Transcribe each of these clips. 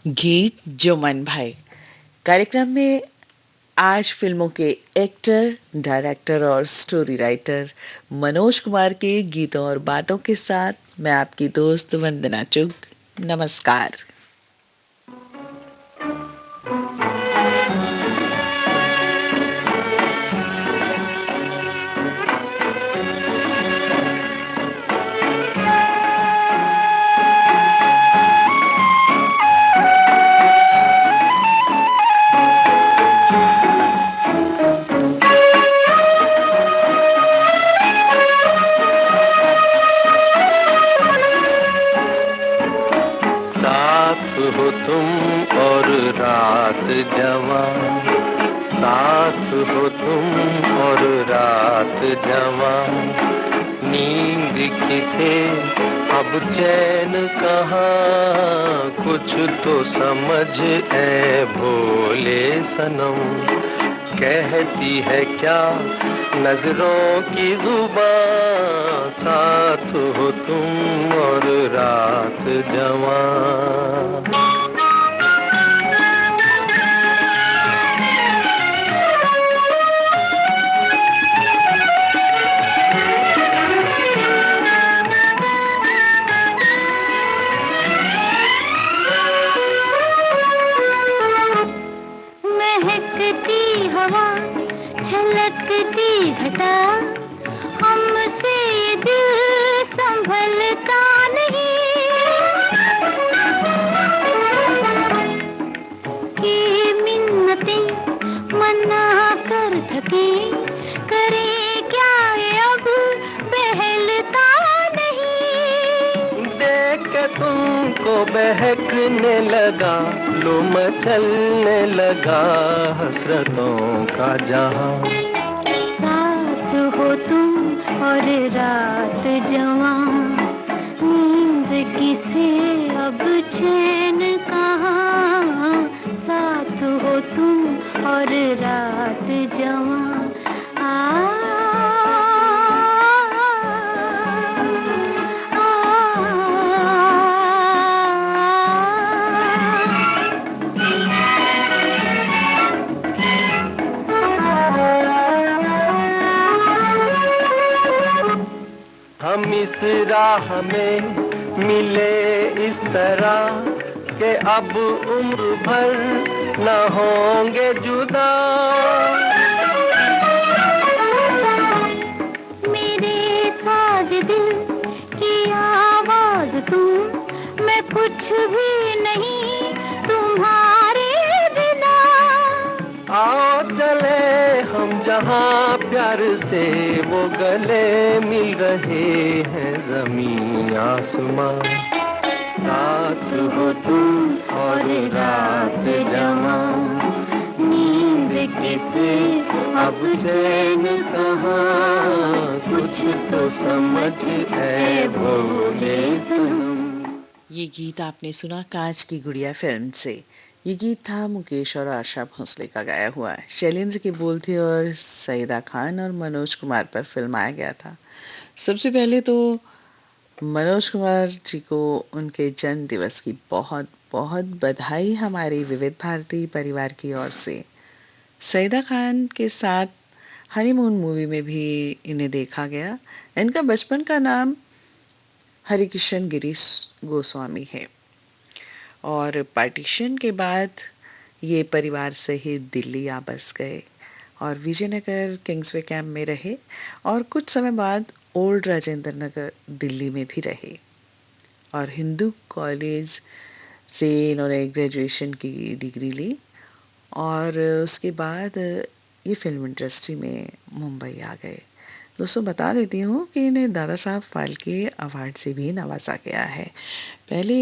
गीत जो मन भाए कार्यक्रम में आज फिल्मों के एक्टर, डायरेक्टर और स्टोरी राइटर मनोज कुमार के गीतों और बातों के साथ मैं आपकी दोस्त वंदना चुग। नमस्कार। हो तुम और रात जवां, साथ हो तुम और रात जवां, नींद किसे अब चैन कहाँ, कुछ तो समझ ऐ भोले सनम, कहती है क्या नजरों की जुबां, साथ हो तुम और रात जवां। महकती हवा, छलकती घटा, हमसे ये दिल संभलता नहीं, ये मिन्नतें मना कर थके, करे क्या ये अब बहलता नहीं। देख के तुमको बहकने लगा, लो मचलने लगा हसरतों का जहां, साथ हो तुम और रात जवां, नींद किसे अब चैन कहाँ, साथ हो तुम और रात जवां। हम इस राह में मिले इस तरह कि अब उम्र भर न होंगे जुदा, मेरे साज दिल की आवाज तुम, मैं कुछ भी नहीं तुम्हारे बिना। आओ चले हम जहाँ प्यार से वो गले मिल रहे हैं ज़मीन आसमां, साथ हो तुम और रात जवां, नींद किसे अब चैन कहाँ, कुछ तो समझ है भोले तुम। ये गीत आपने सुना कांच की गुड़िया फिल्म से। ये गीत था मुकेश और आशा भोसले का गाया हुआ। शैलेंद्र के बोल थे और सईदा खान और मनोज कुमार पर फिल्माया गया था। सबसे पहले तो मनोज कुमार जी को उनके जन्म दिवस की बहुत बहुत बधाई हमारी विविध भारती परिवार की ओर से। सईदा खान के साथ हनीमून मूवी में भी इन्हें देखा गया। इनका बचपन का नाम हरिकिशन गिरीश गोस्वामी है और पार्टीशन के बाद ये परिवार सहित दिल्ली आ बस गए और विजयनगर किंग्सवे कैंप में रहे और कुछ समय बाद ओल्ड राजेंद्र नगर दिल्ली में भी रहे और हिंदू कॉलेज से इन्होंने ग्रेजुएशन की डिग्री ली और उसके बाद ये फिल्म इंडस्ट्री में मुंबई आ गए। दोस्तों बता देती हूँ कि इन्हें दादा साहब फाल्के अवार्ड से भी नवाजा गया है। पहले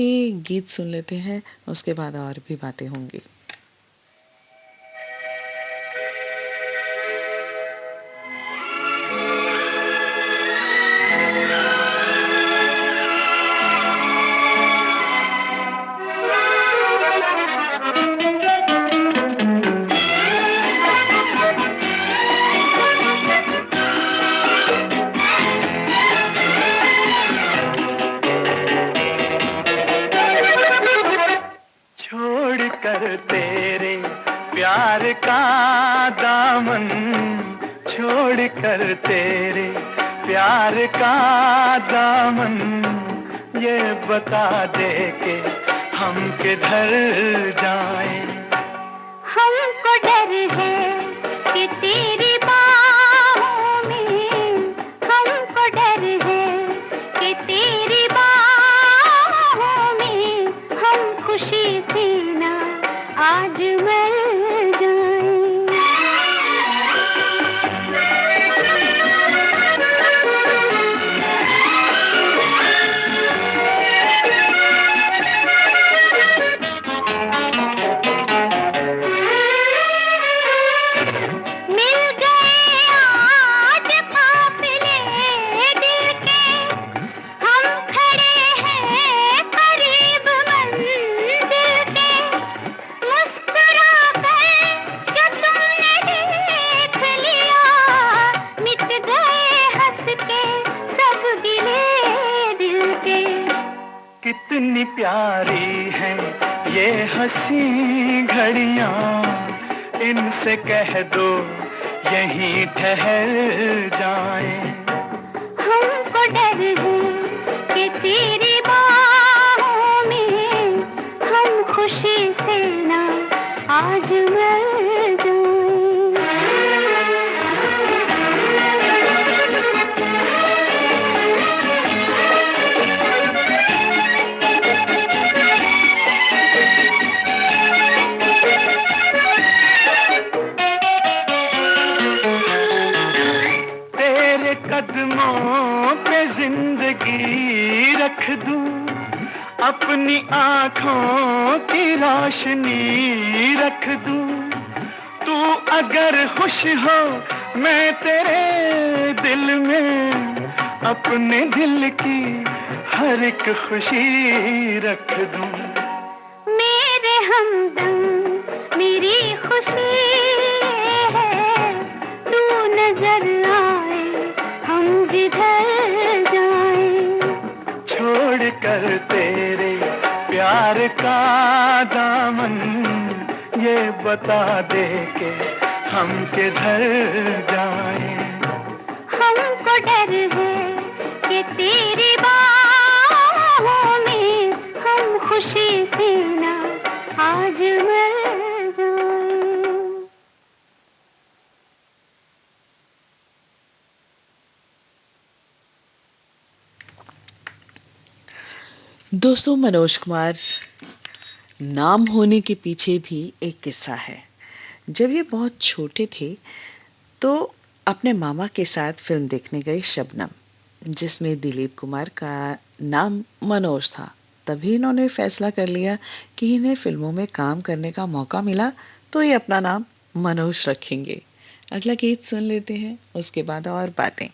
गीत सुन लेते हैं, उसके बाद और भी बातें होंगी। कर तेरे प्यार का दामन, छोड़ कर तेरे प्यार का दामन, ये बता दे के हम किधर जाएं। हमको डर है कि तेरी बाहों में, हमको डर है कि तेरी बाहों में हम खुशी से ना आज मर जाएं। कितनी प्यारी हैं ये हंसी घड़ियां, इनसे कह दो यहीं ठहर जाएं। हमको डर है कि तेरी बाहों में हम खुशी से ना आज मर जाएं। कदमों पे जिंदगी रख दूं, अपनी आँखों की रोशनी रख दूं। तू अगर खुश हो मैं तेरे दिल में अपने दिल की हर एक खुशी रख दूं। मेरे हमदम मेरी खुशी है, तू नजर आए हम जिधर जाएं। छोड़ कर तेरे प्यार का दामन, ये बता दे के हम किधर जाएं। हमको डर है कि तेरी बाहों में हम खुशी से ना आज मर जाएं। दोस्तों, मनोज कुमार नाम होने के पीछे भी एक किस्सा है। जब ये बहुत छोटे थे तो अपने मामा के साथ फिल्म देखने गए शबनम, जिसमें दिलीप कुमार का नाम मनोज था। तभी इन्होंने फैसला कर लिया कि इन्हें फिल्मों में काम करने का मौका मिला तो ये अपना नाम मनोज रखेंगे। अगला गीत सुन लेते हैं, उसके बाद और बातें।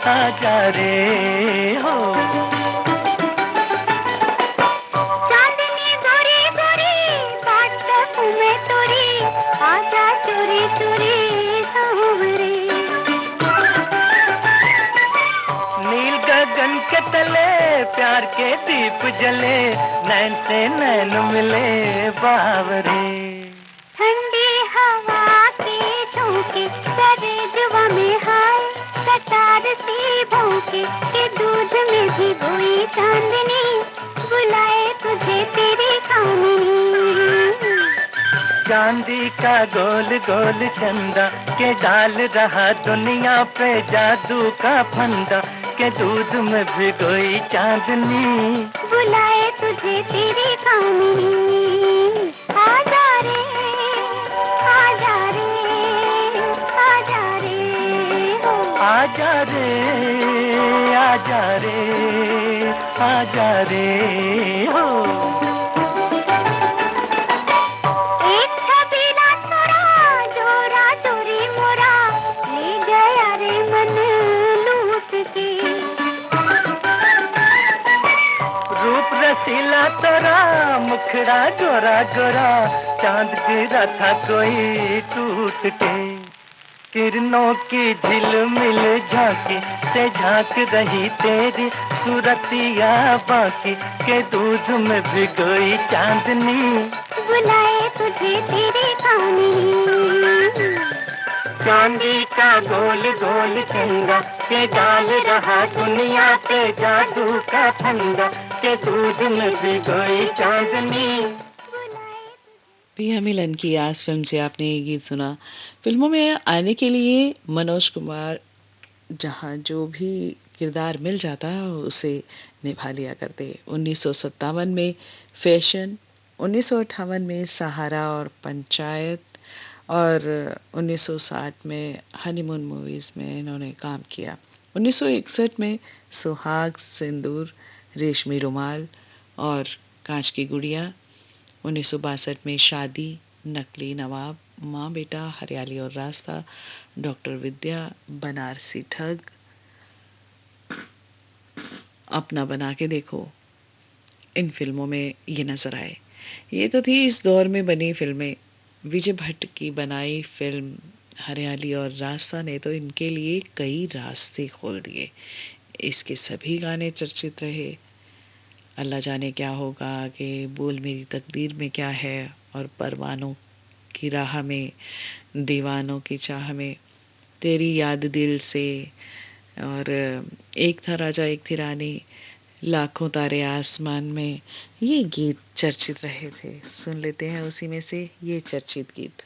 आजा रे हो। चांदनी गोरी गोरी बाट तुम्हें तोरी, आजा चोरी चोरी सांवरे। नील गगन के तले प्यार के दीप जले, नैन से नैन मिले बावरे। ठंडी हवा के झोंके सरे जुआ में हाय, कटार सी भौंके के दूध में भिगोई चांदनी, बुलाए तुझे तेरी चांदी का गोल गोल चंदा के डाल रहा दुनिया पे जादू का फंदा के दूध में भिगोई चांदनी बुलाए तुझे तेरी कहानी आजा रे आजा रे आजा रे हो आजा रे आजा रे आजा रे हो एक छबीला छोरा जोरा चोरी मोरा ले गया रे मन लूट के रूप रसीला तोरा मुखड़ा गोरा गोरा चांद गिरा था कोई टूट के किरणों की झिलमिल झांकी से झांक रही तेरी सूरतिया बाकी के दूध में भिगोई चांदनी बुलाए तुझे तेरी कहानी चांदी का गोल गोल चंदा के डाल रहा दुनिया पे जादू का फंदा के दूध में भिगोई चांदनी। प्रिया मिलन की आस फिल्म से आपने ये गीत सुना। फिल्मों में आने के लिए मनोज कुमार जहाँ जो भी किरदार मिल जाता उसे निभा लिया करते। 1957 में फैशन, 1958 में सहारा और पंचायत और 1960 में हनीमून मूवीज़ में इन्होंने काम किया। 1961 में सुहाग सिंदूर, रेशमी रुमाल और कांच की गुड़िया। 1962 में शादी, नकली नवाब, माँ बेटा, हरियाली और रास्ता, डॉक्टर विद्या, बनारसी ठग, अपना बना के देखो, इन फिल्मों में ये नजर आए। ये तो थी इस दौर में बनी फिल्में। विजय भट्ट की बनाई फिल्म हरियाली और रास्ता ने तो इनके लिए कई रास्ते खोल दिए। इसके सभी गाने चर्चित रहे। अल्लाह जाने क्या होगा आगे, बोल मेरी तकदीर में क्या है और परवानों की राह में, दीवानों की चाह में, तेरी याद दिल से और एक था राजा एक थी रानी, लाखों तारे आसमान में, ये गीत चर्चित रहे थे। सुन लेते हैं उसी में से ये चर्चित गीत।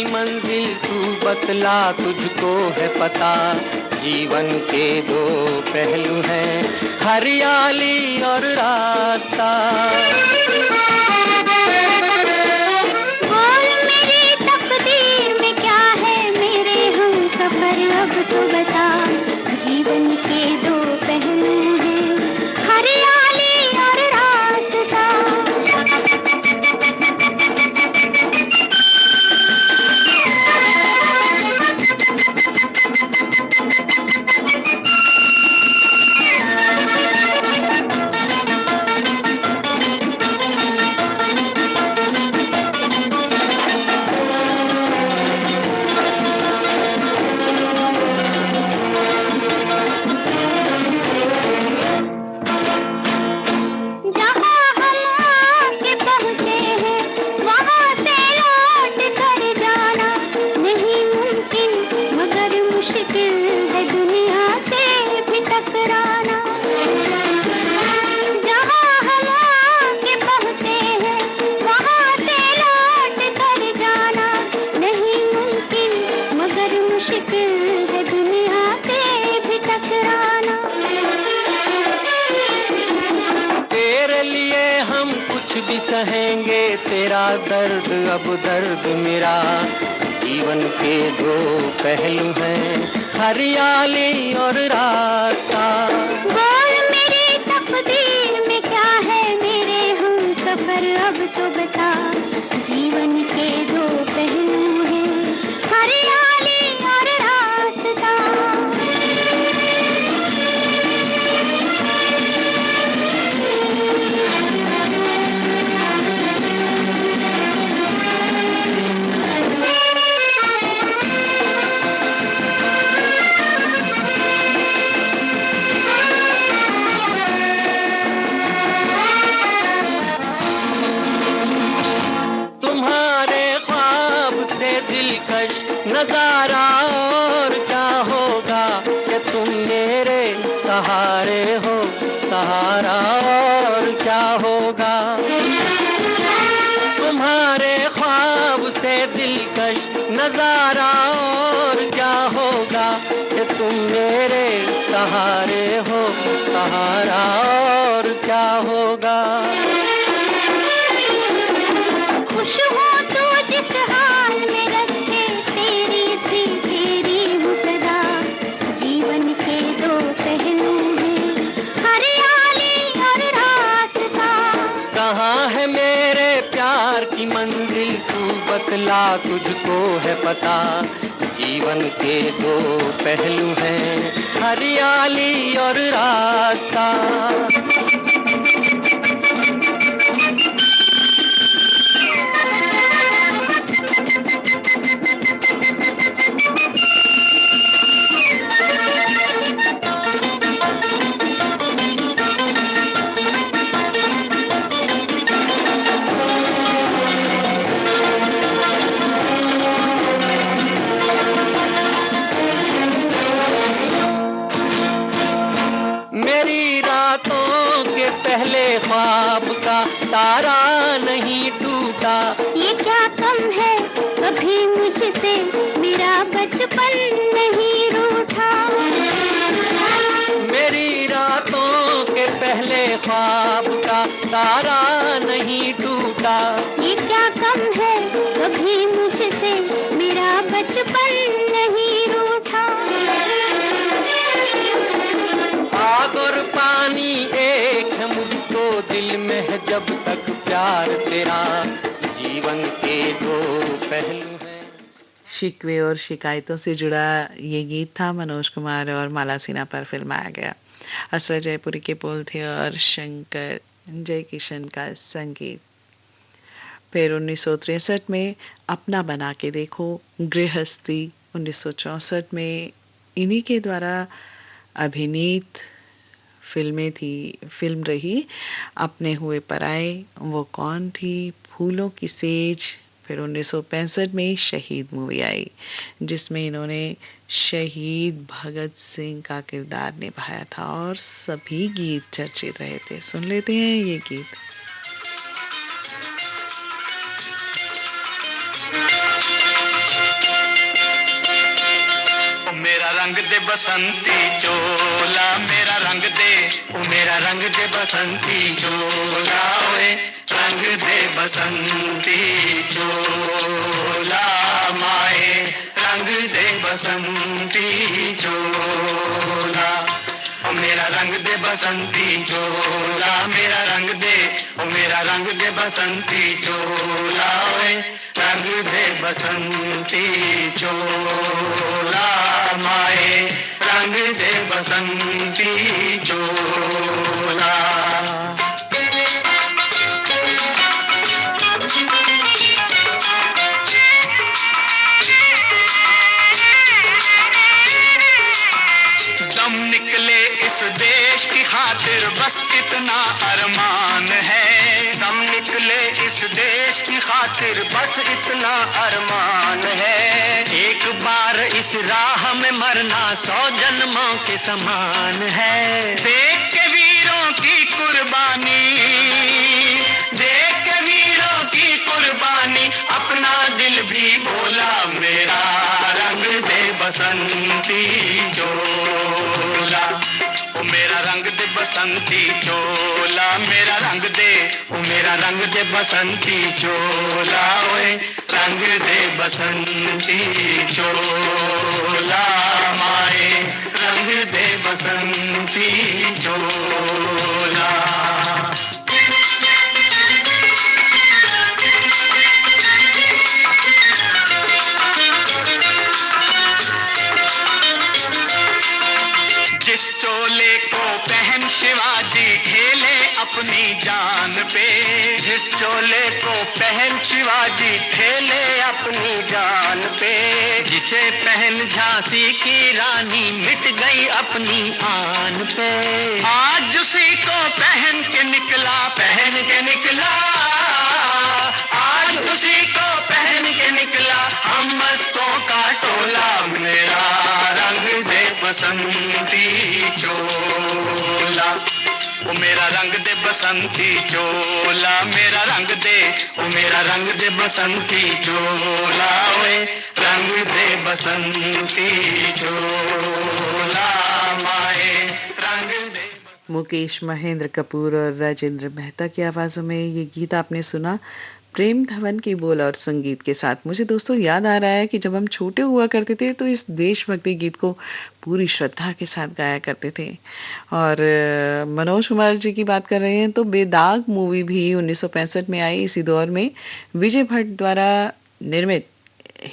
मंजिल तू बतला, तुझको है पता, जीवन के दो पहलू हैं, हरियाली और रास्ता। बोल मेरी तकदीर में क्या है, मेरे हम सफर अब तो बता, जीवन के दो पहलू हैं, हरियाली और रास्ता। सहेंगे तेरा दर्द अब दर्द मेरा, जीवन के दो पहलू हैं, हरियाली और रास्ता। बोल मेरी तकदीर में क्या है, मेरे हम सफर अब तो बता, जीवन के दो पहलू हैं, हरियाली और रास्ता। हो सहारा और क्या होगा। तुम्हारे ख्वाब से दिलकश नजारा और क्या होगा कि तुम मेरे सहारे हो सहारा और क्या होगा। खुश हो तू जिस हाल में रखे तेरी सी तेरी हूँ सदा। जीवन के दो पहलू हैं हरियाली और रास्ता। कहाँ है मेरे प्यार की मंजिल तू बतला तुझको है पता। जीवन के दो पहलू हैं हरियाली और रास्ता। पहले ख्वाब का तारा नहीं टूटा। ये क्या कम है कभी मुझसे मेरा बचपन नहीं रूठा। मेरी रातों के पहले ख्वाब का तारा नहीं टूटा। ये क्या कम है कभी मुझसे मेरा बचपन नहीं रूठा। आग और पानी एक है मुझको दिल में है जब तक प्यार तेरा। जीवन के दो पहलू हैं। शिकवे और शिकायतों से जुड़ा ये गीत था मनोज कुमार और माला सिन्हा पर फिल्माया गया। असर जयपुरी के बोल थे और शंकर जयकिशन का संगीत। फिर 1963 में अपना बना के देखो, गृहस्थी 1964 में इन्हीं के द्वारा अभिनीत फिल्म रही। अपने हुए पराए, वो कौन थी, फूलों की सेज। फिर 1965 में शहीद मूवी आई जिसमें इन्होंने शहीद भगत सिंह का किरदार निभाया था और सभी गीत चर्चित रहे थे। सुन लेते हैं ये गीत। मेरा रंग दे बसंती चोला, मेरा रंग दे, ओ मेरा रंग दे बसंती चोला, ओए रंग दे बसंती चोला माए, रंग दे बसंती चोला। ओ मेरा रंग दे बसंती चोला, मेरा रंग दे, ओ मेरा रंग दे बसंती चोला, ओए रंग दे बसंती चोला माए, रंग दे बसंती चोला। दम निकले इस देश की खातिर बस इतना अरमान है। दम निकले इस देश की खातिर बस इतना अरमान है। एक बार इस राह में मरना 100 जन्मों के समान है। देख के वीरों की कुर्बानी, देख के वीरों की कुर्बानी, अपना दिल भी बोला मेरा रंग दे बसंती चोला। ओ मेरा रंग दे बसंती चोला, मेरा रंग दे, ओ मेरा रंग दे बसंती चोला, ओए रंग दे बसंती चोला माए, रंग दे बसंती चोला। जिस चोले को पहन शिवाजी खेले अपनी जान पे, जिस चोले को पहन शिवाजी खेले अपनी जान पे, जिसे पहन झांसी की रानी मिट गई अपनी आन पे। आज उसी को पहन के निकला, पहन के निकला, आज उसी को पहन के निकला हम मस्तों का टोला। मेरा रंग दे बसंती चोला, ओ मेरा रंग दे बसंती चोला, मेरा रंग दे, ओ मेरा रंग दे बसंती चोला, ओए रंग दे बसंती चोला, माए रंग दे। मुकेश महेंद्र कपूर और राजेंद्र मेहता की आवाज़ों में ये गीत आपने सुना, प्रेम धवन की बोल और संगीत के साथ। मुझे दोस्तों याद आ रहा है कि जब हम छोटे हुआ करते थे तो इस देशभक्ति गीत को पूरी श्रद्धा के साथ गाया करते थे। और मनोज कुमार जी की बात कर रहे हैं तो बेदाग मूवी भी 1965 में आई, इसी दौर में विजय भट्ट द्वारा निर्मित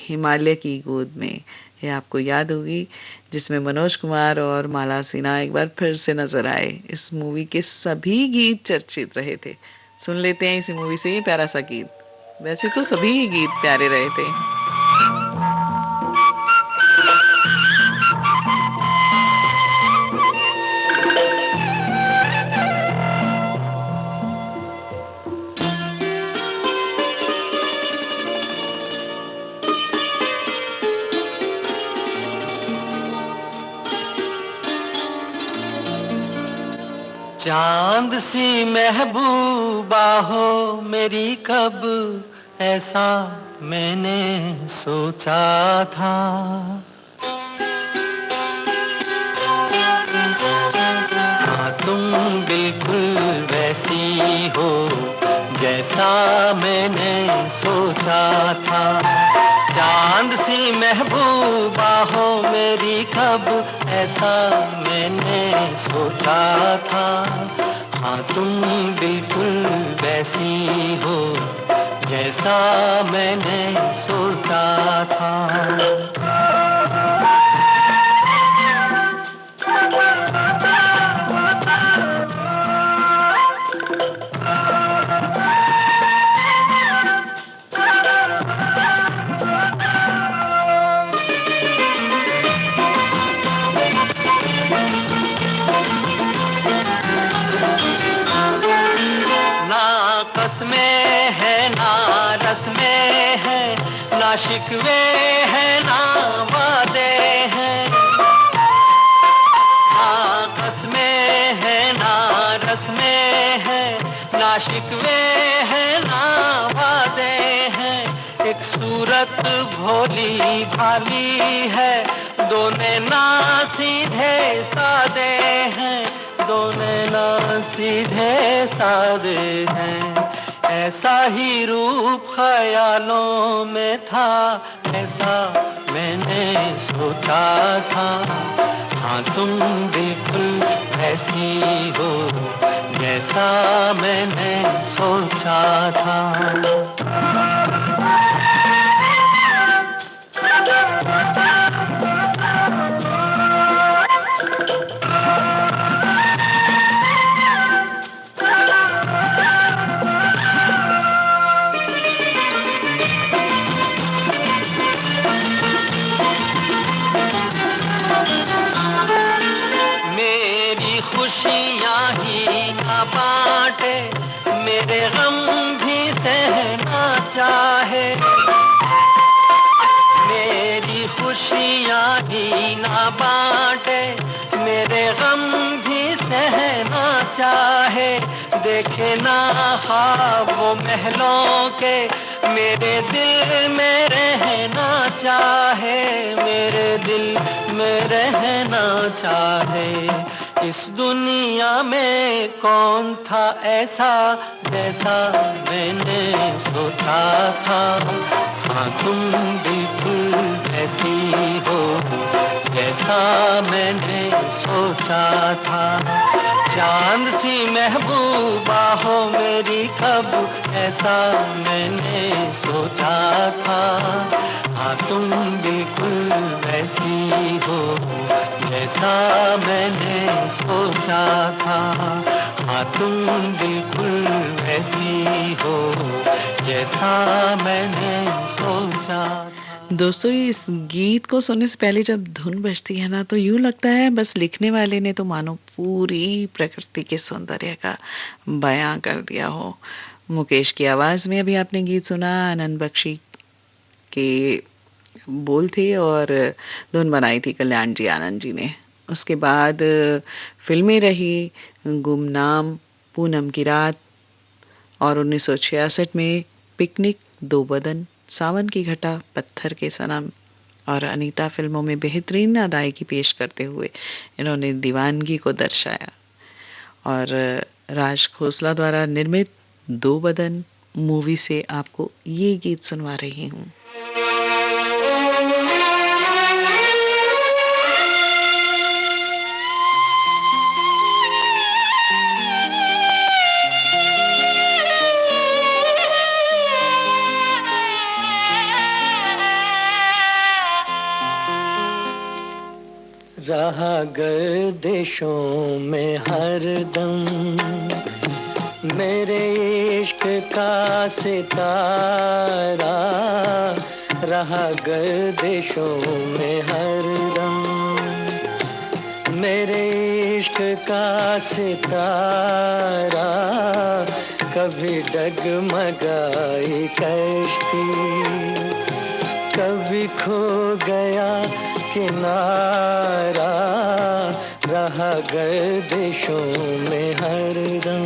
हिमालय की गोद में, ये आपको याद होगी, जिसमें मनोज कुमार और माला सिन्हा एक बार फिर से नजर आए। इस मूवी के सभी गीत चर्चित रहे थे। सुन लेते हैं इसी मूवी से ये प्यारा सा गीत। वैसे तो सभी ही गीत प्यारे रहे थे। चांद सी महबूबा हो मेरी, कब ऐसा मैंने सोचा था। हाँ तुम बिल्कुल वैसी हो जैसा मैंने सोचा था। चांद सी महबूबा हो मेरी, कब ऐसा मैंने सोचा था। हाँ तुम बिल्कुल वैसी हो जैसा मैंने सोचा था। ना शिकवे हैं ना वादे हैं, ना कसमें हैं ना रस्में हैं, ना शिकवे हैं ना वादे हैं। एक सूरत भोली भाली है, दोनों ना सीधे सादे हैं, दोनों ना सीधे सादे हैं। ऐसा ही रूप ख्यालों में था, ऐसा मैंने सोचा था। हाँ तुम बिल्कुल ऐसी हो जैसा मैंने सोचा था। खुशियाँ ही ना बांटे, मेरे गम भी सहना चाहे। मेरी खुशियाँ ही ना बांटे, मेरे गम भी सहना चाहे। देखे ना ख्वाब वो महलों के, मेरे दिल में रहना चाहे, मेरे दिल में रहना चाहे। इस दुनिया में कौन था ऐसा जैसा मैंने सोचा था। हाँ तुम बिल्कुल ऐसी हो जैसा मैंने सोचा था। चांद सी महबूबा हो मेरी, कब ऐसा मैंने सोचा था। हाँ तुम बिल्कुल वैसी हो जैसा मैंने सोचा था। हाँ तुम बिल्कुल वैसी हो जैसा मैंने सोचा था। दोस्तों इस गीत को सुनने से पहले जब धुन बजती है ना, तो यूं लगता है बस लिखने वाले ने तो मानो पूरी प्रकृति के सौंदर्य का बयां कर दिया हो। मुकेश की आवाज में अभी आपने गीत सुना, आनंद बख्शी के बोल थे और धुन बनाई थी कल्याण जी आनंद जी ने। उसके बाद फिल्में रही गुमनाम, पूनम की रात और 1966 में पिकनिक, दो बदन, सावन की घटा, पत्थर के सनम और अनीता फिल्मों में बेहतरीन अदायगी पेश करते हुए इन्होंने दीवानगी को दर्शाया। और राज खोसला द्वारा निर्मित दो बदन मूवी से आपको ये गीत सुनवा रही हूँ। रहा गर्दिशों में हरदम मेरे इश्क का सितारा, रहा गर्दिशों में हरदम मेरे इश्क का सितारा, कभी डगमगाई कश्ती, कभी खो गया किनारा, रहा गर्दिशों में हरदम।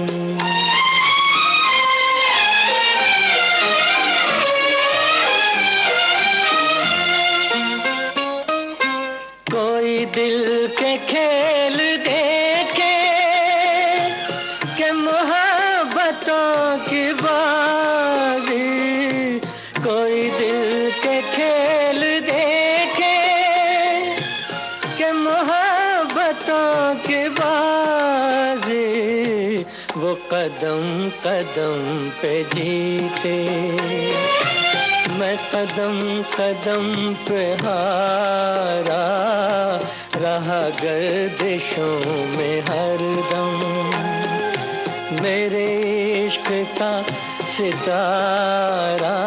कोई दिल के खेल देखे कि मोहब्बतों की बाजी, कोई दिल के खेल देखे कि मोहब्बतों की बाजी, वो कदम कदम पे जीते, मैं कदम कदम पे हारा, रहा गर्दिशों में हरदम मेरे इश्क का सितारा,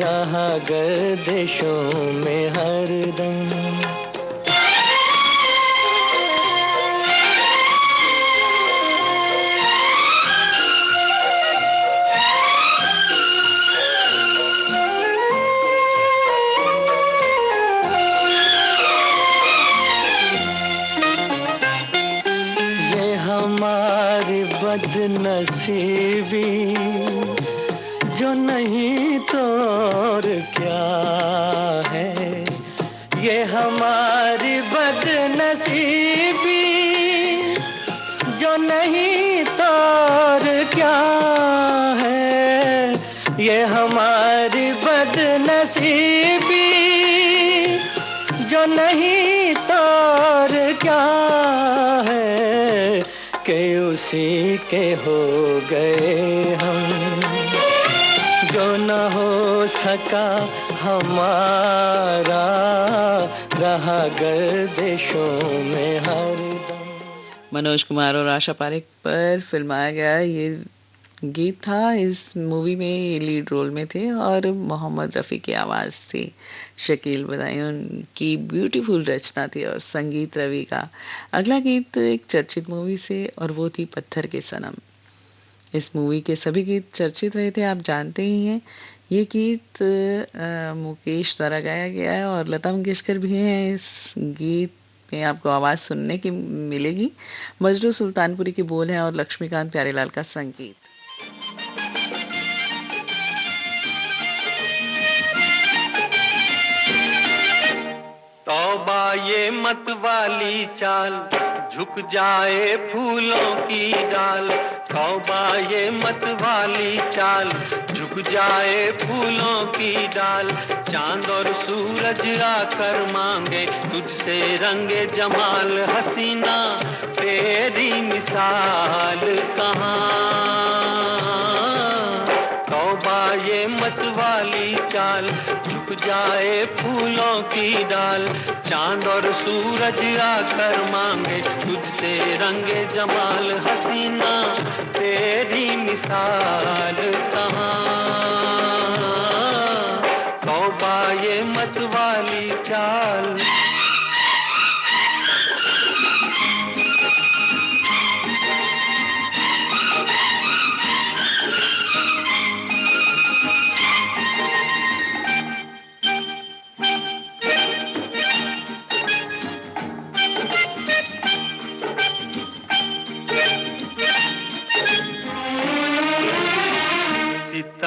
रहा गर्दिशों में हरदम। बदनसीबी जो नहीं तो और क्या है, ये हमारी बदनसीबी जो नहीं तो और क्या है, ये हमारी बदनसीबी जो नहीं तो और क्या है, कि उसी के हो गए हम जो न हो सका हमारा, रहा गर्दिशों में हरदम। मनोज कुमार और आशा पारेख पर फिल्माया गया ये गीत था। इस मूवी में ये लीड रोल में थे और मोहम्मद रफ़ी की आवाज़ थी, शकील बदायूं की ब्यूटीफुल रचना थी और संगीत रवि का। अगला गीत एक चर्चित मूवी से और वो थी पत्थर के सनम। इस मूवी के सभी गीत चर्चित रहे थे, आप जानते ही हैं। ये गीत मुकेश द्वारा गाया गया है और लता मंगेशकर भी हैं इस गीत में, आपको आवाज़ सुनने की मिलेगी। मजरू सुल्तानपुरी के बोल हैं और लक्ष्मीकांत प्यारेलाल का संगीत। तौबा ये मत वाली चाल, झुक जाए फूलों की डाल, तौबा ये मत वाली चाल, झुक जाए फूलों की डाल, चांद और सूरज आकर मांगे तुझसे रंगे जमाल, हसीना तेरी मिसाल कहाँ। तौबा ये मत वाली चाल, झुक जाए फूलों की डाल, चांद और सूरज आकर मांगे तुझसे रंगे जमाल, हसीना तेरी मिसाल कहाँ। तौबा ये मत वाली चाल।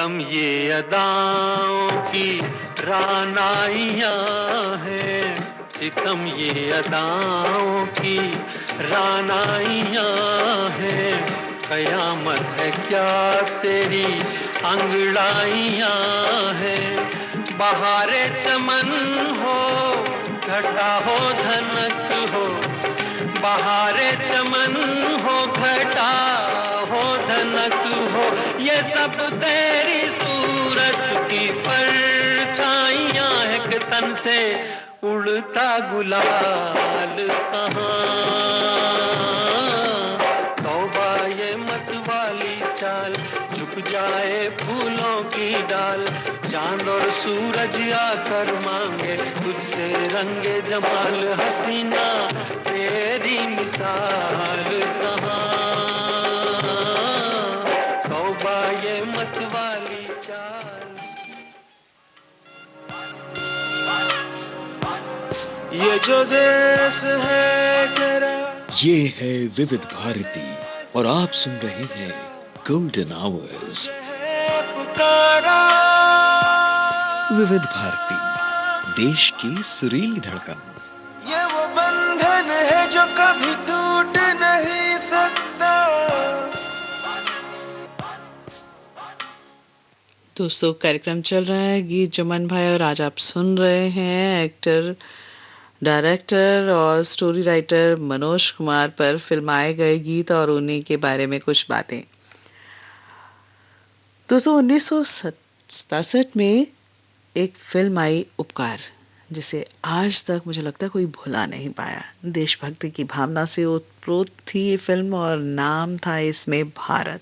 सितम ये अदाओं की रानाइयाँ हैं, सितम ये अदाओं की रानाइयाँ हैं, कयामत है क्या तेरी अंगड़ाइयाँ हैं। बहारे चमन हो, घटा हो धनक हो, बहारे चमन हो, घटा हो धनक हो, ये सब तेरी सूरत की परछाइयाँ है कि तन से उड़ता गुलाल कहाँ। तौबा ये मत वाली चाल, झुक जाए फूलों की डाल, चांद और सूरज आकर मांगे तुझसे रंगे जमाल, हसीना तेरी मिसाल कहाँ। तौबा ये मत वाली चाल। ये जो देश है तेरा, ये है विविध भारती और आप सुन रहे हैं गोल्डन आवर्स। पुकारा विविध भारती, देश की सुरीली धड़कन। ये वो बंधन है जो कभी टूट नहीं सकता। दोस्तों, कार्यक्रम चल रहा है गीत चमन भाई, और आज आप सुन रहे हैं एक्टर, डायरेक्टर और स्टोरी राइटर मनोज कुमार पर फिल्माए गए गीत और उन्हीं के बारे में कुछ बातें। दोस्तों, 1967 में एक फिल्म आई उपकार, जिसे आज तक मुझे लगता है कोई भुला नहीं पाया। देशभक्ति की भावना से ओतप्रोत थी ये फिल्म और नाम था इसमें भारत।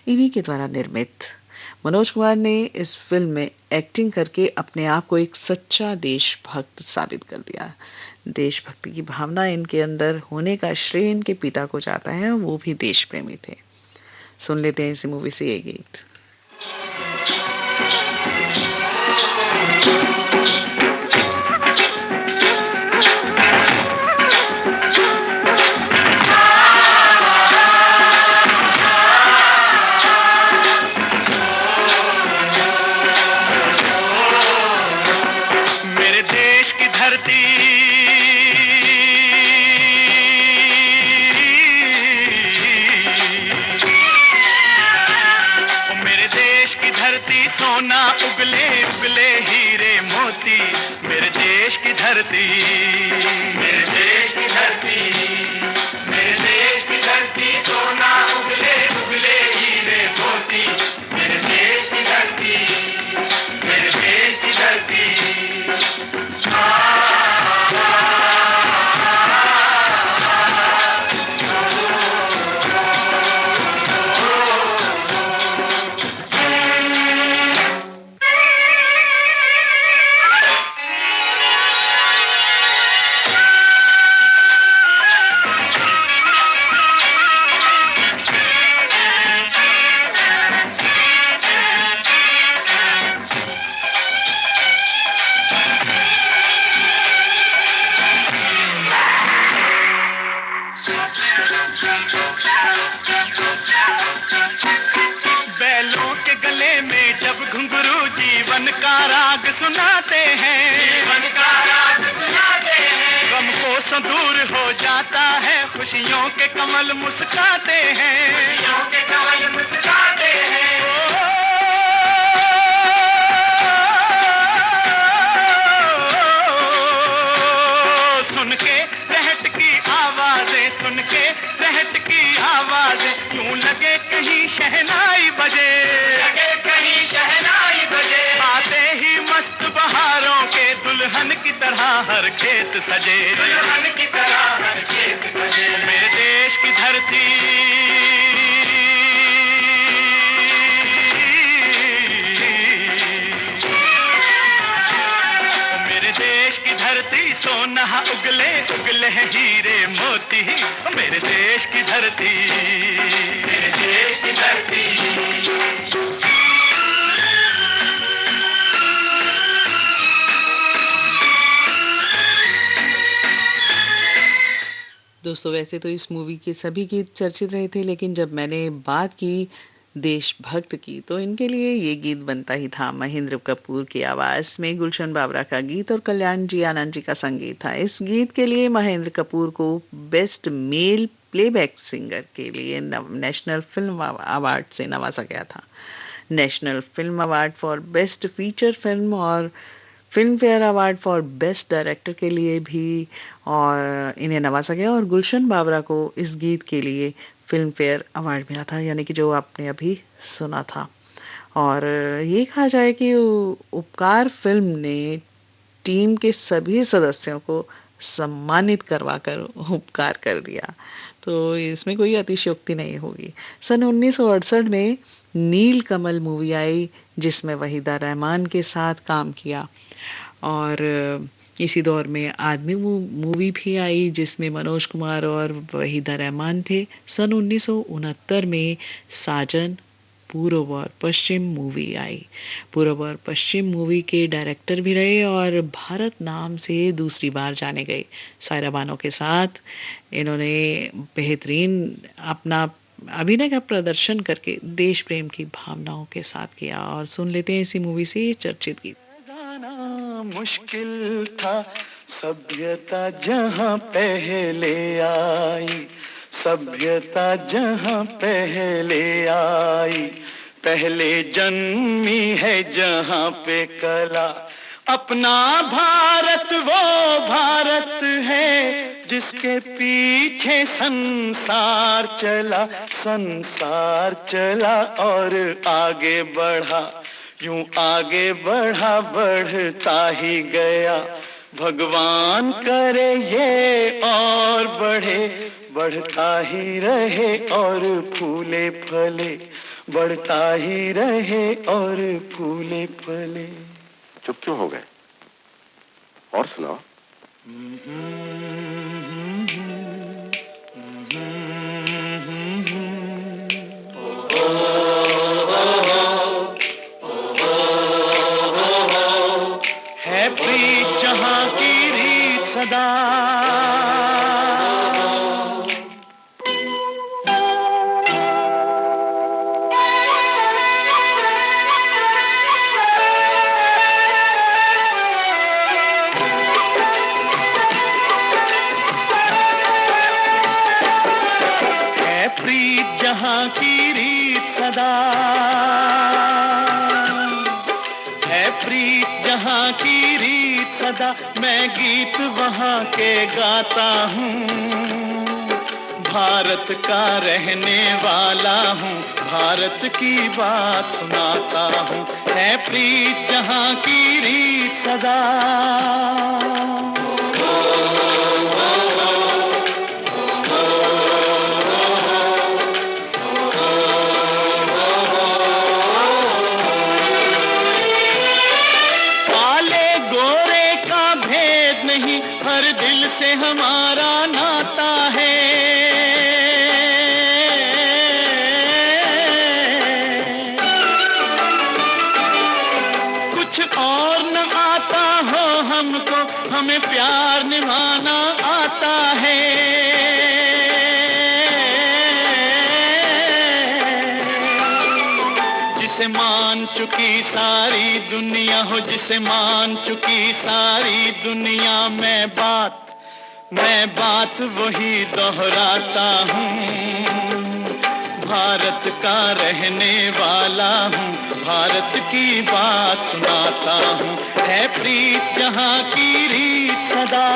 इन्हीं के द्वारा निर्मित मनोज कुमार ने इस फिल्म में एक्टिंग करके अपने आप को एक सच्चा देशभक्त साबित कर दिया। देशभक्ति की भावना इनके अंदर होने का श्रेय इनके पिता को जाता है, वो भी देश प्रेमी थे। सुन लेते हैं इसी मूवी से ये गीत। सोना उगले उगले हीरे मोती, मेरे देश की धरती, मेरे देश की धरती, मेरे देश की धरती, सोना उगले उगले हीरे मोती, मेरे देश की धरती, मेरे देश की धरती। बैलों के गले में जब घुंघरू जीवन का राग सुनाते हैं, जीवन का राग सुनाते हैं, गम को दूर हो जाता है, खुशियों के कमल मुस्काते हैं, खुशियों के कमल मुस्काते हैं। सुन के रहट की आवाजें, सुन के रहट की आवाजें, यूं लगे कहीं शहनाई बजे, लगे कहीं शहनाई बजे, आते ही मस्त बहारों के दुल्हन की तरह हर खेत सजे, दुल्हन की तरह हर खेत सजे। मेरे देश की धरती, मेरे देश की धरती, सोना उगले उगले हीरे मोती, मेरे देश की धरती, मेरे देश की धरती। दोस्तों, वैसे तो इस मूवी के सभी गीत चर्चित रहे थे, लेकिन जब मैंने बात की देशभक्त की, तो इनके लिए ये गीत बनता ही था। महेंद्र कपूर की आवाज़ में गुलशन बावरा का गीत और कल्याण जी आनंद जी का संगीत था। इस गीत के लिए महेंद्र कपूर को बेस्ट मेल प्लेबैक सिंगर के लिए नेशनल फिल्म अवार्ड से नवाजा गया था। National film award for best feature film और Filmfare award for best director के लिए भी और इन्हें नवाजा गया, और गुलशन बावरा को इस गीत के लिए फिल्म फेयर अवार्ड मिला था, यानी कि जो आपने अभी सुना था। और ये कहा जाए कि उपकार फिल्म ने टीम के सभी सदस्यों को सम्मानित करवाकर उपकार कर दिया, तो इसमें कोई अतिशयोक्ति नहीं होगी। सन 1968 में नील कमल मूवी आई जिसमें वहीदा रहमान के साथ काम किया, और इसी दौर में आदमी मूवी भी आई जिसमें मनोज कुमार और वहीदा रहमान थे। सन 1969 में साजन पूर्व और पश्चिम मूवी आई। पूर्व और पश्चिम मूवी के डायरेक्टर भी रहे और भारत नाम से दूसरी बार जाने गए। सायरा बानो के साथ इन्होंने बेहतरीन अपना अभिनय का प्रदर्शन करके देश प्रेम की भावनाओं के साथ किया, और सुन लेते हैं इसी मूवी से ये चर्चित गीत। जाना मुश्किल था सभ्यता जहाँ पहले आई, सभ्यता जहाँ पहले आई, पहले जन्मी है जहाँ पे कला। अपना भारत वो भारत है जिसके पीछे संसार चला, संसार चला और आगे बढ़ा, यूं आगे बढ़ा बढ़ता ही गया। भगवान करे ये और बढ़े, बढ़ता ही रहे और फूले फले, बढ़ता ही रहे और फूले फले। चुप क्यों हो गए? और सुनाओ। है प्रीत जहां की रीत सदा, जहाँ की रीत सदा है, प्रीत जहाँ की रीत सदा, मैं गीत वहाँ के गाता हूँ। भारत का रहने वाला हूँ, भारत की बात सुनाता हूँ। है प्रीत जहाँ की रीत सदा, से हमारा नाता है। कुछ और न आता हो हमको, हमें प्यार निभाना आता है। जिसे मान चुकी सारी दुनिया हो, जिसे मान चुकी सारी दुनिया, मैं बात वही दोहराता हूँ। भारत का रहने वाला हूँ, भारत की बात सुनाता हूँ। है प्रीत जहाँ की रीत सदा।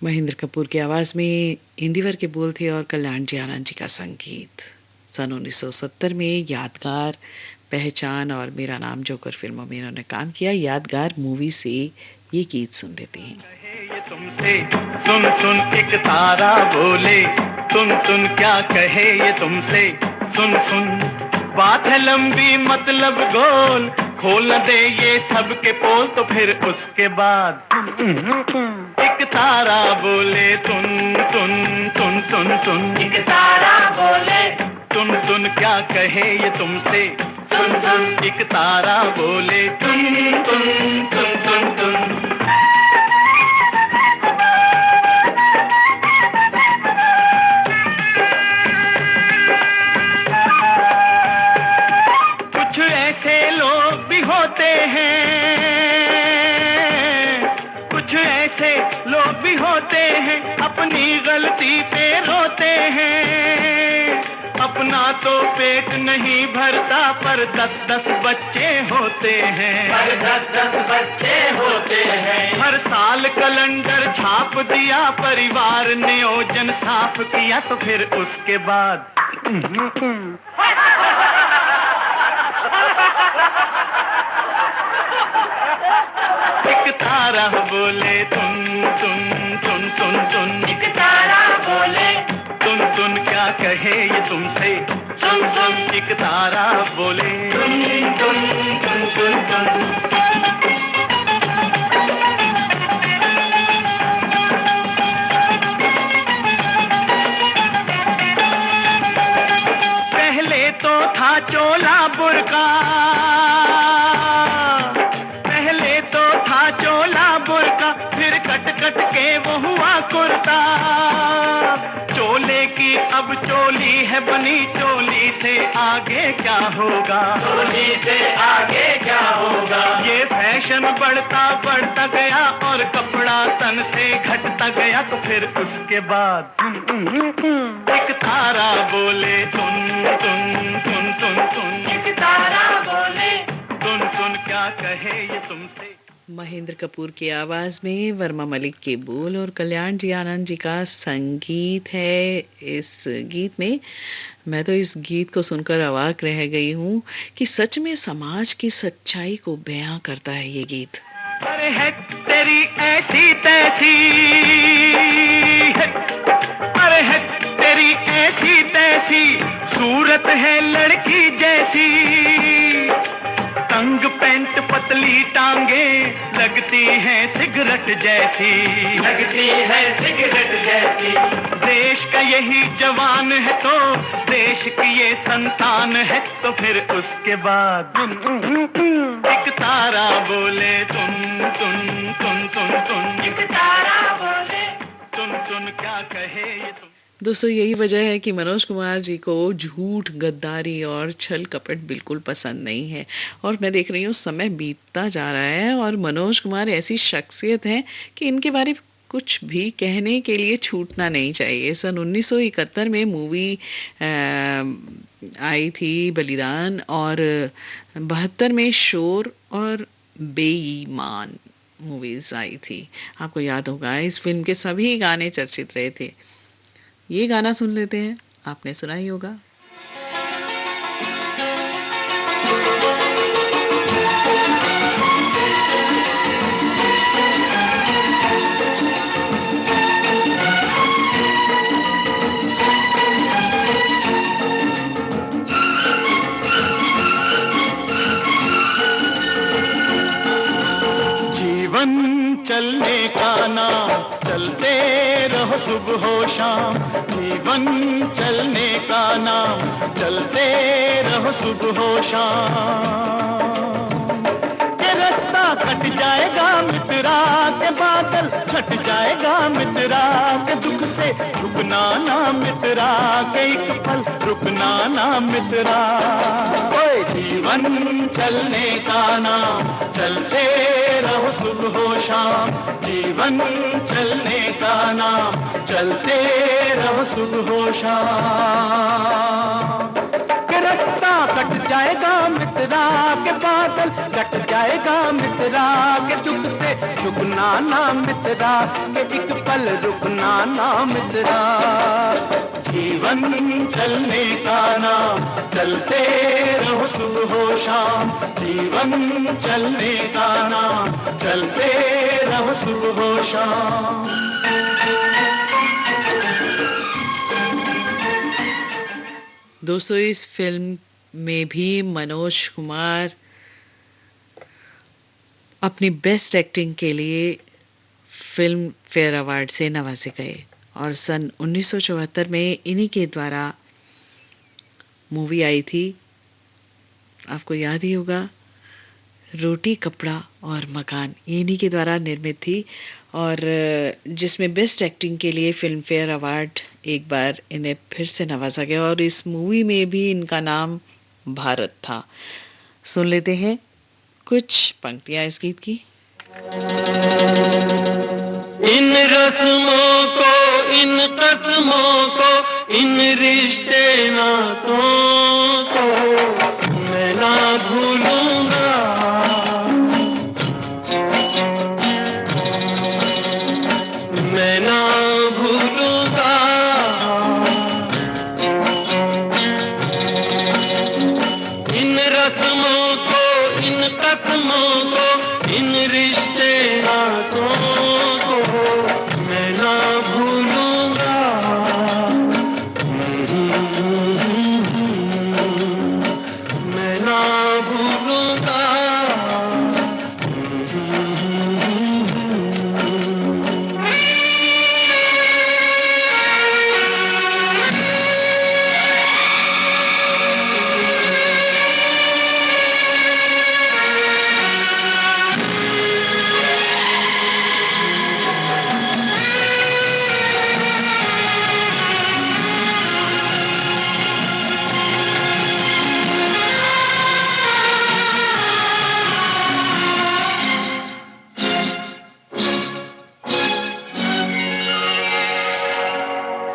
महेंद्र कपूर की आवाज में इंदिवर के बोल थे और कल्याण जी आनंद जी का संगीत। सन 1970 में यादगार, पहचान और मेरा नाम जोकर फिल्मों में इन्होंने काम किया। यादगार मूवी से ये गीत सुन लेते हैं। ये तुमसे सुन सुन एक तारा बोले, सुन क्या कहे ये तुमसे, सुन बात है लंबी मतलब गोल, खोल दे ये सब के पोल, तो फिर उसके बाद एक तारा बोले सुन एक तारा बोले सुन क्या कहे ये तुमसे, सुन एक तारा बोले सुन होते हैं, अपनी गलती पे रोते हैं। अपना तो पेट नहीं भरता पर 10-10 बच्चे होते हैं, पर 10-10 बच्चे होते हैं। हर साल कैलेंडर छाप दिया, परिवार ने ओजन साफ किया, तो फिर उसके बाद एक तारा बोले तुन तुन तुन तुन तुन, एक तारा बोले तुन तुन, क्या कहे ये तुमसे, सुन सुन। एक तारा बोले तुन तुन तुन तुन तुन। पहले तो था चोला बुर्का, पहले तो था चोला बुर्का, फिर कट कट के वो हुआ कुर्ता। चोले की अब चोली है बनी, चोली से आगे क्या होगा, चोली से आगे क्या होगा। ये फैशन बढ़ता बढ़ता गया और कपड़ा तन से घटता गया, तो फिर उसके बाद एक तारा बोले तुन तुन तुन तुन तुन, एक तारा बोले तुन तुन, क्या कहे ये तुमसे। महेंद्र कपूर की आवाज में वर्मा मलिक के बोल और कल्याण जी आनंद जी का संगीत है इस गीत में। मैं तो इस गीत को सुनकर अवाक रह गई हूँ कि सच में समाज की सच्चाई को बयां करता है ये गीत। अरे है तेरी ऐसी तैसी, अरे है तेरी ऐसी तैसी, सूरत है लड़की जैसी। तंग पैंट पतली टांगे, लगती है सिगरेट जैसी, लगती है सिगरेट जैसी। देश का यही जवान है तो देश की ये संतान है, तो फिर उसके बाद एक तारा बोले तुन तुन तुन तुन तुन, एक तारा बोले तुन तुन, क्या कहे ये तुम। दोस्तों यही वजह है कि मनोज कुमार जी को झूठ, गद्दारी और छल कपट बिल्कुल पसंद नहीं है। और मैं देख रही हूँ समय बीतता जा रहा है और मनोज कुमार ऐसी शख्सियत हैं कि इनके बारे में कुछ भी कहने के लिए छूटना नहीं चाहिए। सन 1971 में मूवी आई थी बलिदान, और 72 में शोर और बेईमान मूवीज आई थी। आपको याद होगा इस फिल्म के सभी गाने चर्चित रहे थे। ये गाना सुन लेते हैं, आपने सुना ही होगा। जीवन चलने का नाम, चलते रहो सुबह हो शाम। जीवन चलने का नाम, चलते रहो सुबह हो शाम। ये रास्ता कट जाएगा मित्रा के, बादल छट जाएगा मित्रा के। दुख से झुकना ना मित्रा के, एक पल रुकना ना मित्रा। ओए जीवन चलने का नाम, चलते रहो सुबह हो शाम। जीवन चलने का नाम, चलते रहो सुबह हो शाम। के रास्ता कट जाएगा मित्रा के, बादल कट जाएगा मित्रा के। दुख से झुकना ना मित्रा के, एक पल रुकना ना मित्रा। जीवन चलने का नाम, चलते रहो सुबह हो शाम। जीवन चलने का नाम, चलते रहो सुबह हो शाम। दोस्तों इस फिल्म में भी मनोज कुमार अपनी बेस्ट एक्टिंग के लिए फिल्म फेयर अवार्ड से नवाजे गए। और सन 1974 में इन्हीं के द्वारा मूवी आई थी, आपको याद ही होगा, रोटी कपड़ा और मकान। इन्हीं के द्वारा निर्मित थी और जिसमें बेस्ट एक्टिंग के लिए फिल्म फेयर अवार्ड एक बार इन्हें फिर से नवाजा गया। और इस मूवी में भी इनका नाम भारत था। सुन लेते हैं कुछ पंक्तियां इस गीत की। इन रस्मों को, इन कस्मों को, इन रिश्ते नातों को मैं ना भूलूंगा, मैं ना भूलूंगा। इन रस्मों को, इन कस्मों को, इन रिश्ते नातों को मैं ना भूलूंगा, मैं ना भूलूंगा।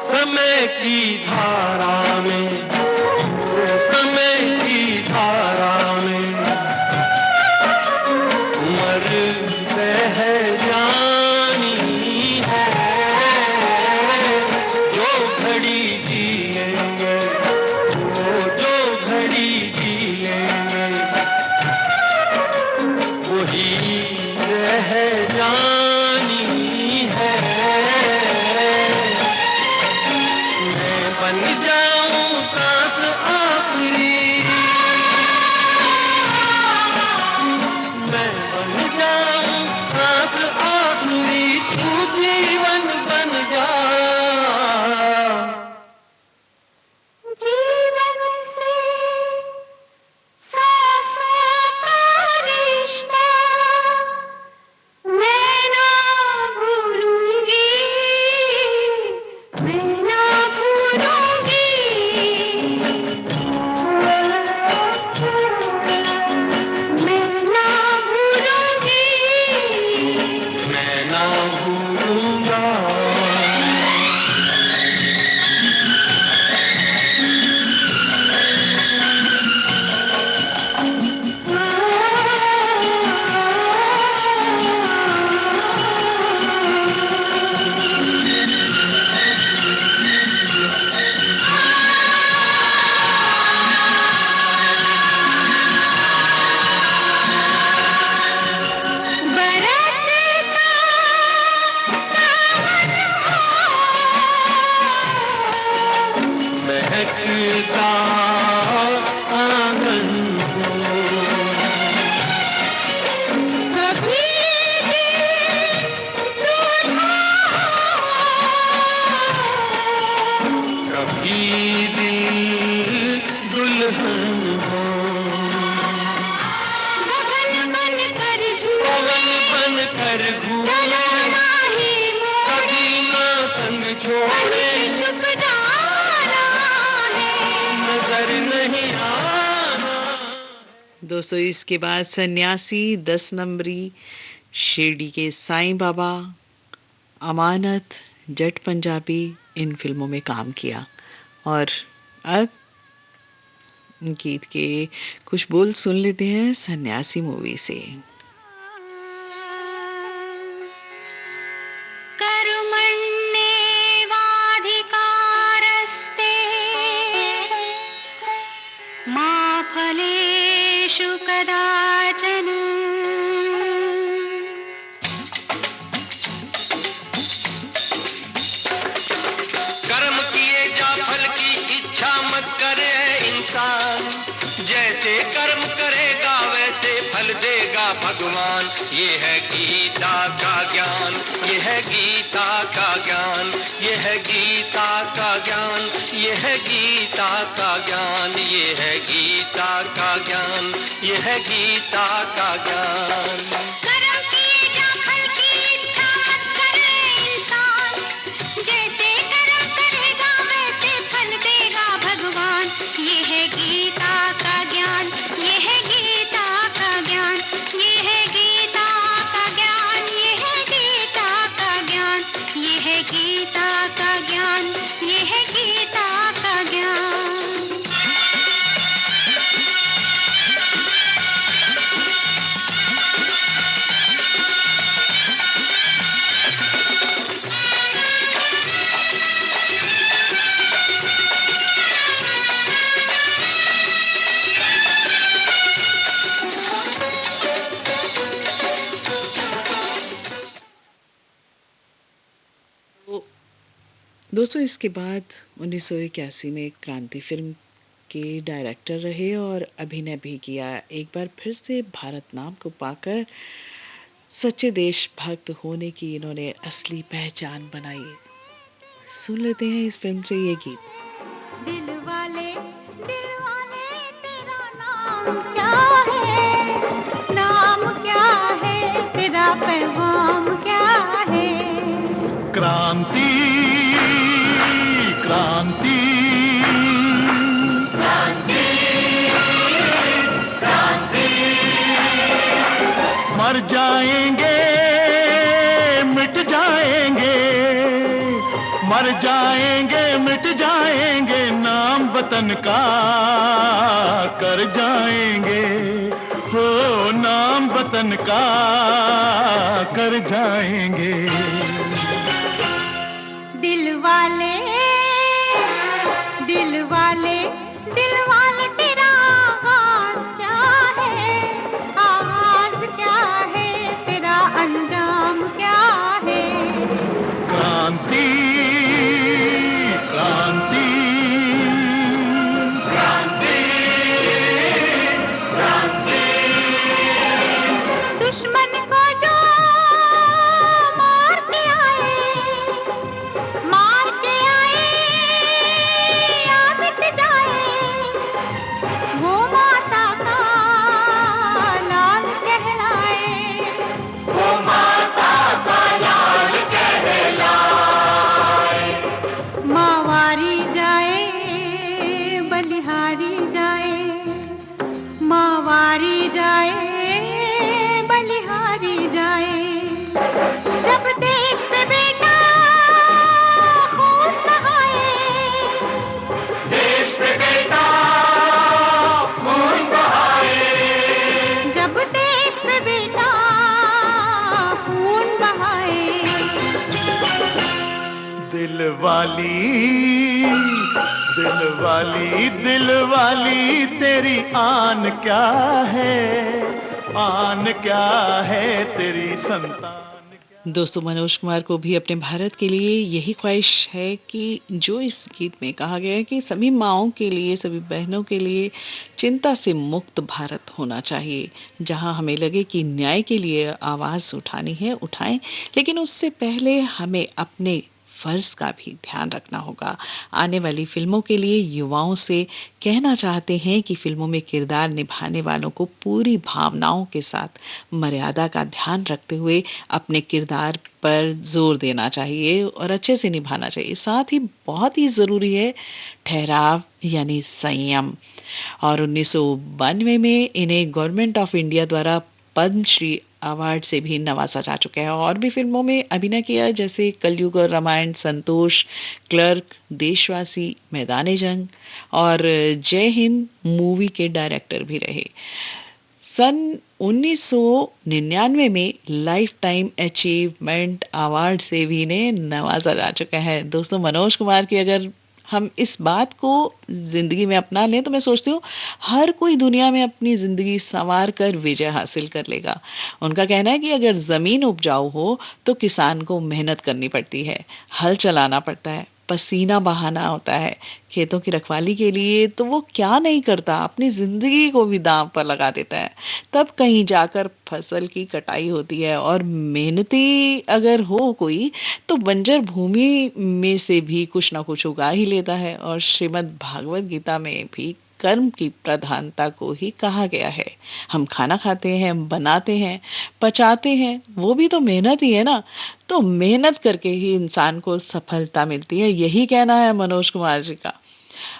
समय की धारा में, समय की धारा में उम्र बह जानी है, जो घड़ी जिएंगे, वो जो घड़ी जिएंगे वही रह जानी है। बन जाऊं सांस आखिरी, मैं बन जाऊं सांस आखिरी, तू जीवन बन जा। जीवन से सांसों का रिश्ता मैं ना भूलूंगी, मैं ना भूलूंगी, मैं ना भूलूंगी, मैं ना भूलूंगा। बरसता सावन हो, महकता आंगन हो, कभी कभी दिल दुल्हन हो, गगन बन कर पवन बन कर घूमे, ही कभी ना संग छोड़े, चुप जाना है। नजर नहीं आना। दोस्तों इसके बाद सन्यासी, 10 नंबरी, शिरडी के साईं बाबा, अमानत, जट पंजाबी इन फिल्मों में काम किया। और अब गीत के कुछ बोल सुन लेते हैं सन्यासी मूवी से। कर्मण्येवाधिकारस्ते मा फलेषु कदाचन। कर्म किए जा फल की इच्छा मत करे इंसान, जैसे कर्म करेगा वैसे फल देगा भगवान। ये है गीता का ज्ञान, ये है गीता का ज्ञान, ये है गीता का ज्ञान, ये है गीता का ज्ञान, ये है गीता का ज्ञान, ये है गीता का ज्ञान। कर्म किए जा फल की इच्छा मत करे इंसान, जैसे कर्म करेगा वैसे फल देगा भगवान। ये है गीता का ज्ञान, ये है गीता का ज्ञान, ये है गीता का ज्ञान, ये है गीता का ज्ञान, ये दोस्तों इसके बाद 1981 में क्रांति फिल्म के डायरेक्टर रहे और अभिनय भी किया। एक बार फिर से भारत नाम को पाकर सच्चे देशभक्त होने की इन्होंने असली पहचान बनाई। सुन लेते हैं इस फिल्म से ये गीत। दिल वाले तेरा नाम क्या है, नाम क्या है, तेरा पैगाम क्या है। क्रांति क्रांति क्रांति क्रांति, मर जाएंगे मिट जाएंगे, मर जाएंगे मिट जाएंगे, नाम वतन का कर जाएंगे, हो नाम वतन का कर जाएंगे। दिल वाले तेरा आगाज क्या है, आगाज क्या है, तेरा अंजाम क्या है। क्रांति क्रांति क्रांति क्रांति, दुश्मन को जो मार के आए या मिट जाए, वो माता का लाल कहलाए, वो माता का लाल कहलाए। मावारी जाए बलिहारी जाए, मावारी जाए बलिहारी जाए। जब देश पे बेटा खून बहाए, देश पे बेटा खून बहाए, जब देश पे बेटा खून बहाए। दिल वाली तेरी आन क्या है, आन क्या है, तेरी संतान। दोस्तों मनोज कुमार को भी अपने भारत के लिए यही ख्वाहिश है कि जो इस गीत में कहा गया है कि सभी माँओं के लिए, सभी बहनों के लिए चिंता से मुक्त भारत होना चाहिए, जहां हमें लगे कि न्याय के लिए आवाज़ उठानी है, उठाएं, लेकिन उससे पहले हमें अपने फर्ज का भी ध्यान रखना होगा। आने वाली फिल्मों के लिए युवाओं से कहना चाहते हैं कि फिल्मों में किरदार निभाने वालों को पूरी भावनाओं के साथ मर्यादा का ध्यान रखते हुए अपने किरदार पर जोर देना चाहिए और अच्छे से निभाना चाहिए। साथ ही बहुत ही ज़रूरी है ठहराव यानी संयम। और 1992 में इन्हें गवर्नमेंट ऑफ इंडिया द्वारा पद्मश्री अवार्ड से भी नवाजा जा चुका है। और भी फिल्मों में अभिनय किया जैसे कलयुग और रामायण, संतोष, क्लर्क, देशवासी, मैदाने जंग और जय हिंद मूवी के डायरेक्टर भी रहे। सन 1999 में लाइफ टाइम अचीवमेंट अवार्ड से भी इन्हें नवाजा जा चुका है। दोस्तों मनोज कुमार की अगर हम इस बात को जिंदगी में अपना लें तो मैं सोचती हूँ हर कोई दुनिया में अपनी जिंदगी संवार कर विजय हासिल कर लेगा। उनका कहना है कि अगर जमीन उपजाऊ हो तो किसान को मेहनत करनी पड़ती है, हल चलाना पड़ता है, पसीना बहाना होता है, खेतों की रखवाली के लिए तो वो क्या नहीं करता, अपनी जिंदगी को भी दांव पर लगा देता है, तब कहीं जाकर फसल की कटाई होती है। और मेहनती अगर हो कोई तो बंजर भूमि में से भी कुछ ना कुछ उगा ही लेता है। और श्रीमद् भागवत गीता में भी कर्म की प्रधानता को ही कहा गया है। हम खाना खाते हैं, बनाते हैं, पचाते हैं, वो भी तो मेहनत ही है ना। तो मेहनत करके ही इंसान को सफलता मिलती है, यही कहना है मनोज कुमार जी का।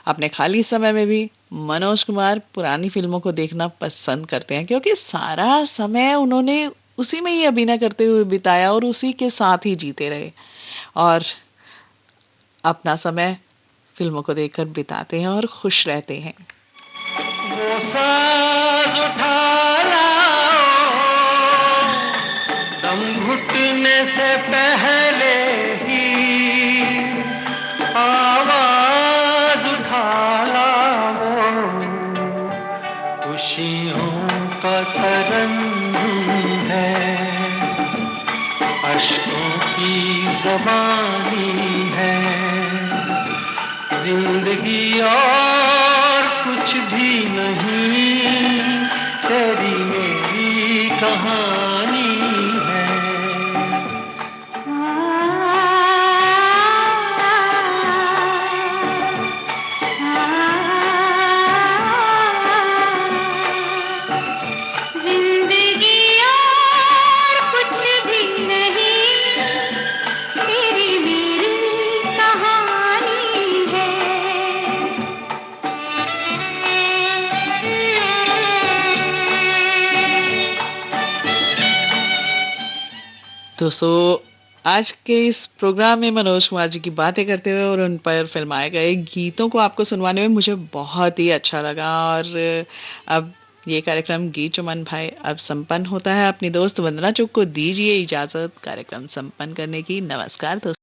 अपने खाली समय में भी मनोज कुमार पुरानी फिल्मों को देखना पसंद करते हैं, क्योंकि सारा समय उन्होंने उसी में ही अभिनय करते हुए बिताया और उसी के साथ ही जीते रहे और अपना समय फिल्मों को देखकर बिताते हैं और खुश रहते हैं। वो साज उठा लाओ, दम घुटने से पहले ही आवाज उठा लाओ, खुशियों का तरन्नुम है, अश्कों की ज़बानी है। जिंदगी और कुछ भी नहीं, तेरी मेरी कहानी है। जिंदगी और कुछ भी नहीं, तेरी मेरी कहानी है। दोस्तों, आज के इस प्रोग्राम में मनोज कुमार जी की बातें करते हुए और उन पर फिल्माए गए गीतों को आपको सुनवाने में मुझे बहुत ही अच्छा लगा। और अब ये कार्यक्रम गीत चमन भाई अब संपन्न होता है। अपनी दोस्त वंदना चुग को दीजिए इजाजत कार्यक्रम संपन्न करने की। नमस्कार दोस्तों।